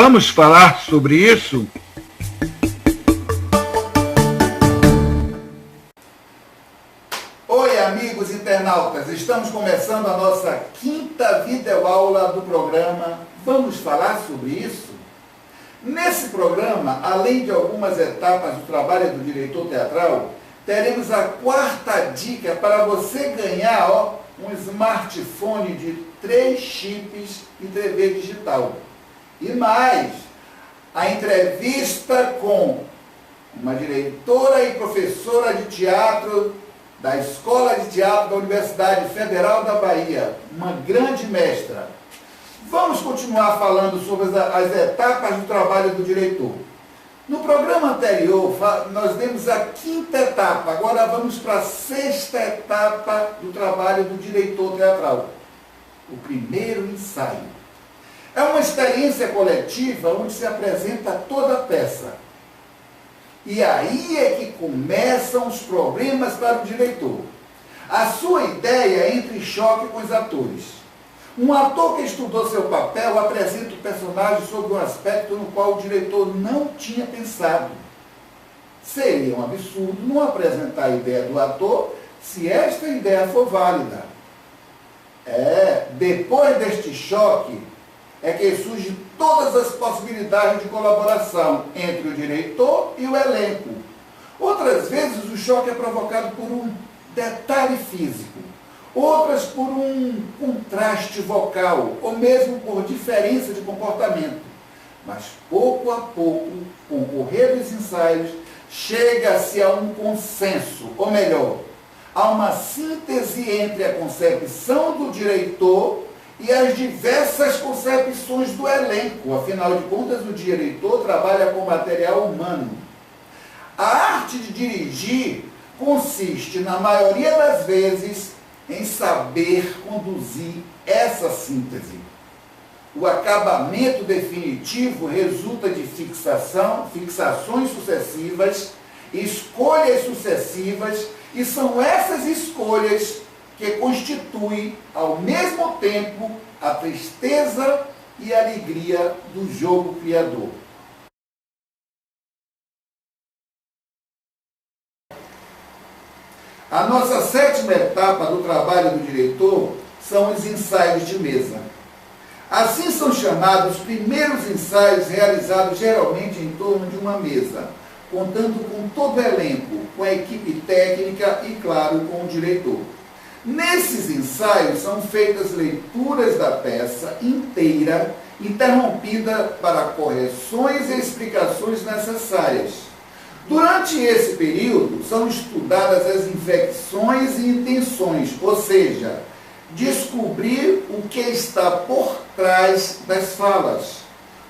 Vamos falar sobre isso? Oi, amigos internautas, estamos começando a nossa quinta videoaula do programa Vamos Falar Sobre Isso? Nesse programa, além de algumas etapas do trabalho do diretor teatral, teremos a quarta dica para você ganhar um smartphone de 3 chips e TV digital. E mais, a entrevista com uma diretora e professora de teatro da Escola de Teatro da Universidade Federal da Bahia, uma grande mestra. Vamos continuar falando sobre as etapas do trabalho do diretor. No programa anterior, nós demos a quinta etapa, agora vamos para a sexta etapa do trabalho do diretor teatral, o primeiro ensaio. É uma experiência coletiva onde se apresenta toda a peça. E aí é que começam os problemas para o diretor. A sua ideia entra em choque com os atores. Um ator que estudou seu papel apresenta o personagem sob um aspecto no qual o diretor não tinha pensado. Seria um absurdo não apresentar a ideia do ator se esta ideia for válida. Depois deste choque, é que surgem todas as possibilidades de colaboração entre o diretor e o elenco. Outras vezes o choque é provocado por um detalhe físico, outras por um contraste vocal, ou mesmo por diferença de comportamento. Mas pouco a pouco, com o correr dos ensaios, chega-se a um consenso, ou melhor, a uma síntese entre a concepção do diretor e as diversas concepções do elenco. Afinal de contas, o diretor trabalha com material humano. A arte de dirigir consiste, na maioria das vezes, em saber conduzir essa síntese. O acabamento definitivo resulta de fixações sucessivas, escolhas sucessivas, e são essas escolhas que constitui, ao mesmo tempo, a tristeza e a alegria do jogo criador. A nossa sétima etapa do trabalho do diretor são os ensaios de mesa. Assim são chamados os primeiros ensaios realizados geralmente em torno de uma mesa, contando com todo o elenco, com a equipe técnica e, claro, com o diretor. Nesses ensaios são feitas leituras da peça inteira, interrompida para correções e explicações necessárias. Durante esse período, são estudadas as inflexões e intenções, ou seja, descobrir o que está por trás das falas,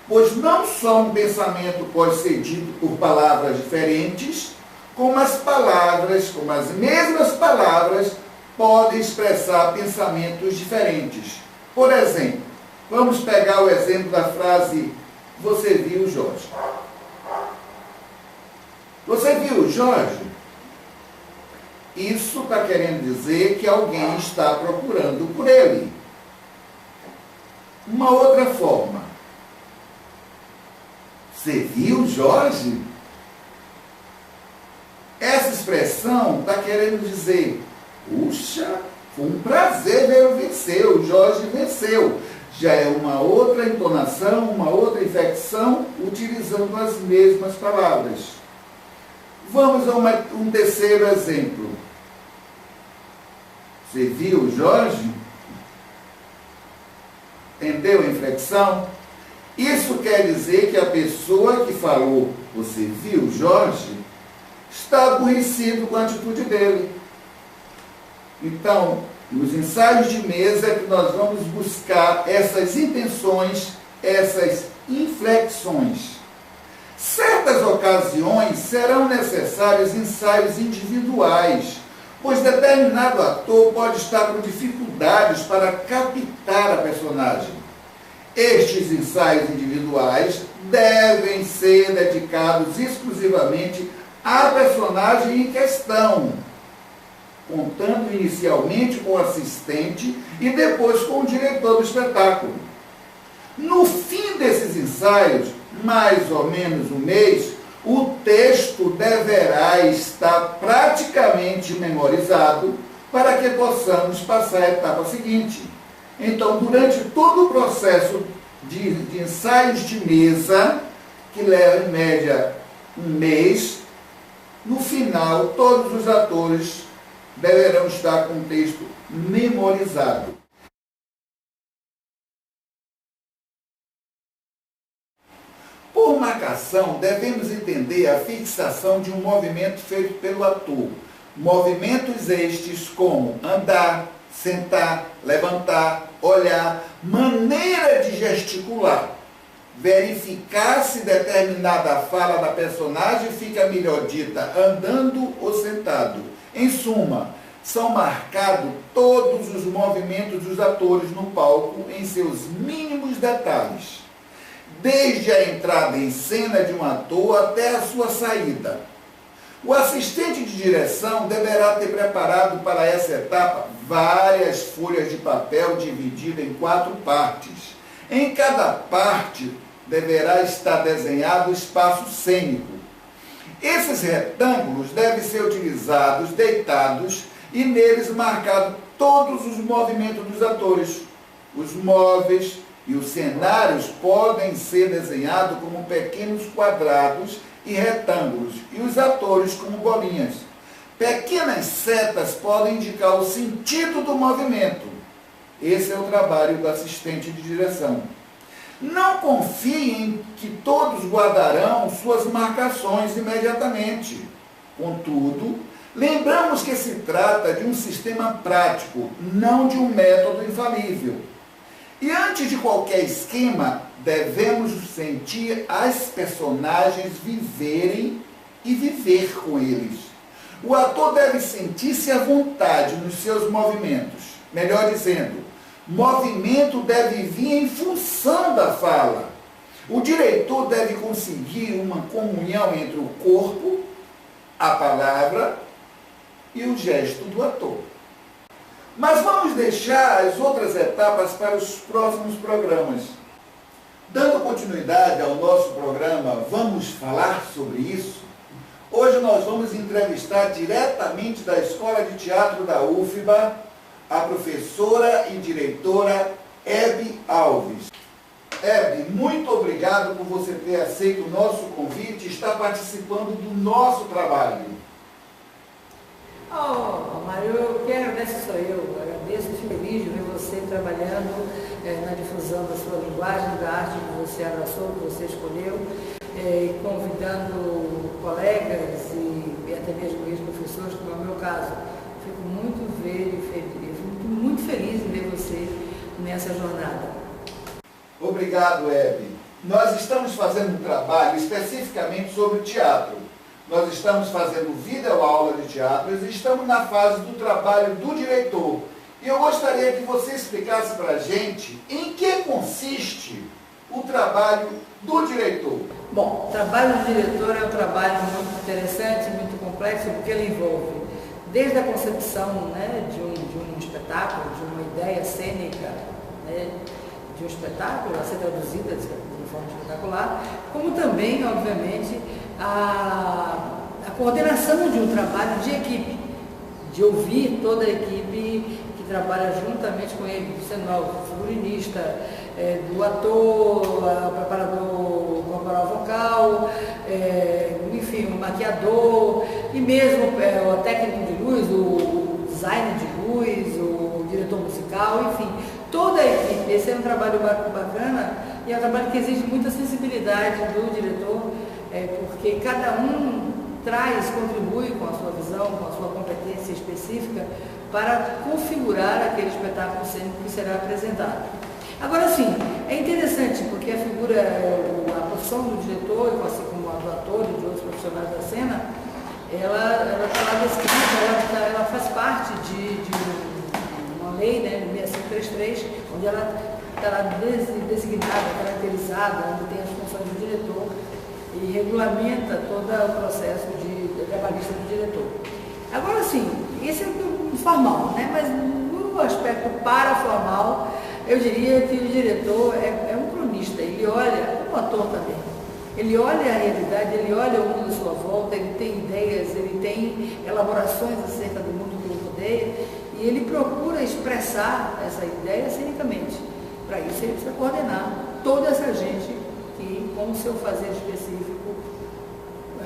pois não só um pensamento pode ser dito por palavras diferentes, como as mesmas palavras podem expressar pensamentos diferentes. Por exemplo, vamos pegar o exemplo da frase "Você viu Jorge?". Você viu Jorge? Isso está querendo dizer que alguém está procurando por ele. Uma outra forma. Você viu Jorge? Essa expressão está querendo dizer: puxa, foi um prazer vê-lo vencer, o Jorge venceu. Já é uma outra entonação, uma outra inflexão, utilizando as mesmas palavras. Vamos a um terceiro exemplo. Você viu Jorge? Entendeu a inflexão? Isso quer dizer que a pessoa que falou "você viu Jorge" está aborrecido com a atitude dele. Então, nos ensaios de mesa é que nós vamos buscar essas intenções, essas inflexões. Certas ocasiões serão necessários ensaios individuais, pois determinado ator pode estar com dificuldades para captar a personagem. Estes ensaios individuais devem ser dedicados exclusivamente à personagem em questão, contando inicialmente com o assistente e depois com o diretor do espetáculo. No fim desses ensaios, mais ou menos um mês, o texto deverá estar praticamente memorizado para que possamos passar à etapa seguinte. Então, durante todo o processo de ensaios de mesa, que leva em média um mês, no final, todos os atores deverão estar com o texto memorizado. Por marcação, devemos entender a fixação de um movimento feito pelo ator. Movimentos estes como andar, sentar, levantar, olhar, maneira de gesticular. Verificar se determinada fala da personagem fica melhor dita andando ou sentado. Em suma, são marcados todos os movimentos dos atores no palco em seus mínimos detalhes, desde a entrada em cena de um ator até a sua saída. O assistente de direção deverá ter preparado para essa etapa várias folhas de papel divididas em 4 partes. Em cada parte deverá estar desenhado o espaço cênico. Esses retângulos devem ser utilizados deitados e neles marcados todos os movimentos dos atores. Os móveis e os cenários podem ser desenhados como pequenos quadrados e retângulos, e os atores como bolinhas. Pequenas setas podem indicar o sentido do movimento. Esse é o trabalho do assistente de direção. Não confiem que todos guardarão suas marcações imediatamente. Contudo, lembramos que se trata de um sistema prático, não de um método infalível. E antes de qualquer esquema, devemos sentir as personagens viverem e viver com eles. O ator deve sentir-se à vontade nos seus movimentos. Melhor dizendo, movimento deve vir em função da fala. O diretor deve conseguir uma comunhão entre o corpo, a palavra e o gesto do ator. Mas vamos deixar as outras etapas para os próximos programas. Dando continuidade ao nosso programa Vamos Falar Sobre Isso, hoje nós vamos entrevistar diretamente da Escola de Teatro da UFBA a professora e diretora Hebe Alves. Hebe, muito obrigado por você ter aceito o nosso convite e estar participando do nosso trabalho. Oh, Mário, quem agradece sou eu. Agradeço, fico feliz de ver você trabalhando na difusão da sua linguagem, da arte que você abraçou, que você escolheu, convidando colegas e até mesmo ex-professores, como é o meu caso. Fico muito feliz em ver você nessa jornada. Obrigado, Hebe. Nós estamos fazendo um trabalho especificamente sobre teatro. Nós estamos fazendo videoaula de teatro e estamos na fase do trabalho do diretor. E eu gostaria que você explicasse para a gente em que consiste o trabalho do diretor. Bom, o trabalho do diretor é um trabalho muito interessante, muito complexo, porque ele envolve desde a concepção, né, de um espetáculo, de uma ideia cênica, né, de um espetáculo a ser traduzida de forma espetacular, como também, obviamente, a coordenação de um trabalho de equipe, de ouvir toda a equipe que trabalha juntamente com ele, do cenógrafo, figurinista, do ator, o preparador corporal vocal, enfim, o maquiador, e mesmo o técnico de luz, o designer de luz, o diretor musical, enfim, toda a equipe. Esse é um trabalho bacana e é um trabalho que exige muita sensibilidade do diretor, porque cada um contribui com a sua visão, com a sua competência específica para configurar aquele espetáculo cênico que será apresentado. Agora sim, é interessante porque a profissão do diretor, assim como a do ator e de outros profissionais da cena, ela está lá descrita, ela faz parte de uma lei, né, 6533, onde ela está lá designada, caracterizada, onde tem as funções do diretor e regulamenta todo o processo de trabalhista do diretor. Agora sim, esse é o formal, né? Mas no aspecto paraformal, eu diria que o diretor é um cronista, ele olha, como ator também, ele olha a realidade, ele olha o mundo à sua volta, ele tem ideias, ele tem elaborações acerca do mundo que o rodeia, e ele procura expressar essa ideia cenicamente. Para isso ele precisa coordenar toda essa gente que, com o seu fazer específico,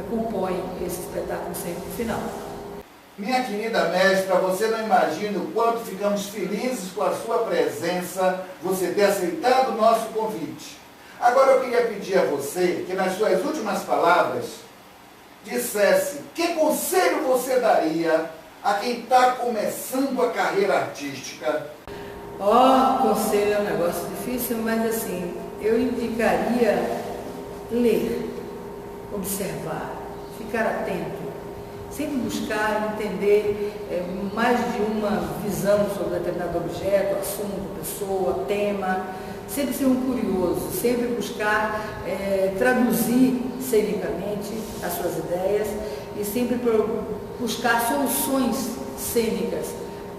compõe esse espetáculo sempre final. Minha querida mestra, você não imagina o quanto ficamos felizes com a sua presença, você ter aceitado o nosso convite. Agora eu queria pedir a você que nas suas últimas palavras dissesse que conselho você daria a quem está começando a carreira artística. Conselho é um negócio difícil, mas assim, eu indicaria ler, observar, ficar atento, sempre buscar entender mais de uma visão sobre determinado objeto, assunto, pessoa, tema, sempre ser um curioso, sempre buscar traduzir cenicamente as suas ideias e sempre buscar soluções cênicas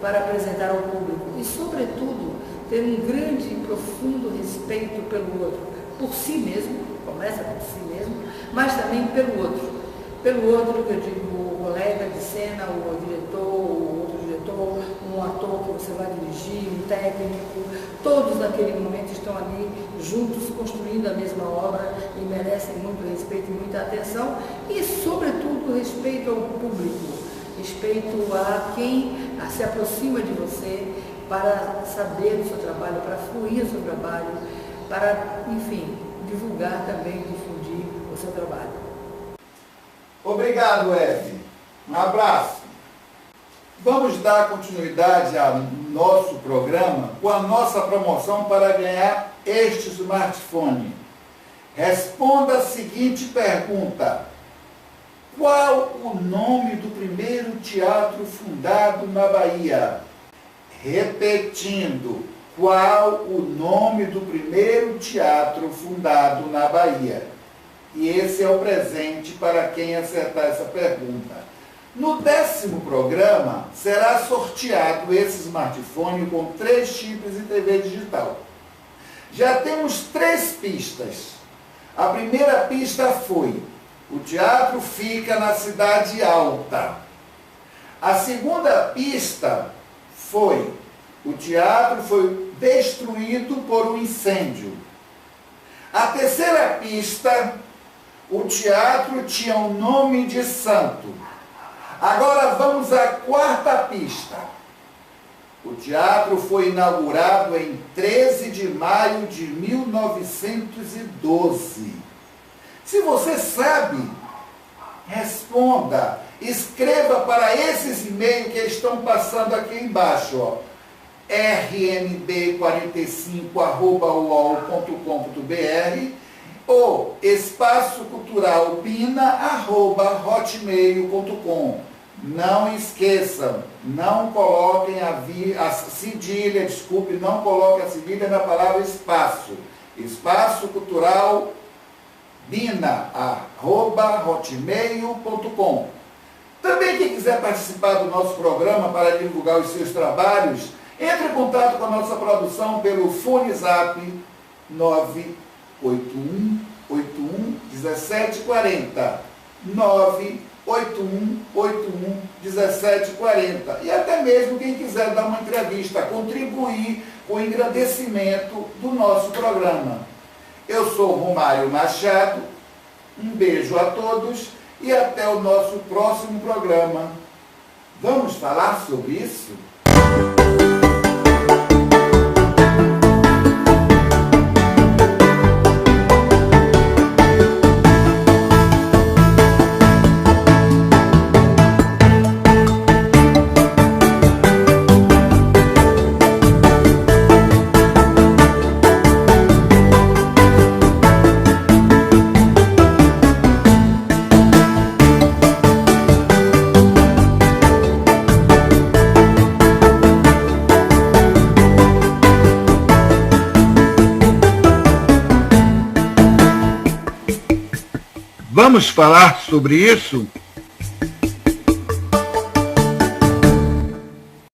para apresentar ao público e, sobretudo, ter um grande e profundo respeito pelo outro, por si mesmo, começa por si mesmo, mas também pelo outro. Pelo outro, que eu digo, o colega de cena, o diretor, o outro diretor, um ator que você vai dirigir, um técnico, todos naquele momento estão ali juntos construindo a mesma obra e merecem muito respeito e muita atenção e, sobretudo, respeito ao público, respeito a quem se aproxima de você para saber do seu trabalho, para fluir o seu trabalho, para, enfim, divulgar também, difundir o seu trabalho. Obrigado, Eve. Um abraço. Vamos dar continuidade ao nosso programa com a nossa promoção para ganhar este smartphone. Responda a seguinte pergunta: qual o nome do primeiro teatro fundado na Bahia? Repetindo, qual o nome do primeiro teatro fundado na Bahia? E esse é o presente para quem acertar essa pergunta. No 10º programa, será sorteado esse smartphone com 3 chips e TV digital. Já temos 3 pistas. A primeira pista foi: o teatro fica na Cidade Alta. A segunda pista foi: o teatro foi destruído por um incêndio. A terceira pista: o teatro tinha o nome de santo. Agora vamos à 4ª pista. O teatro foi inaugurado em 13 de maio de 1912. Se você sabe, responda. Escreva para esses e-mails que estão passando aqui embaixo, ó. rmb45@uol.com.br ou espaçoculturalbina@hotmail.com. Não esqueçam, não coloquem a cedilha, desculpe, não coloquem a cedilha na palavra espaço. espaçoculturalbina@hotmail.com. Também quem quiser participar do nosso programa para divulgar os seus trabalhos, entre em contato com a nossa produção pelo fone zap 981811740. 981811740. E até mesmo quem quiser dar uma entrevista, contribuir com o engrandecimento do nosso programa. Eu sou Romário Machado, um beijo a todos e até o nosso próximo programa. Vamos falar sobre isso? Vamos falar sobre isso?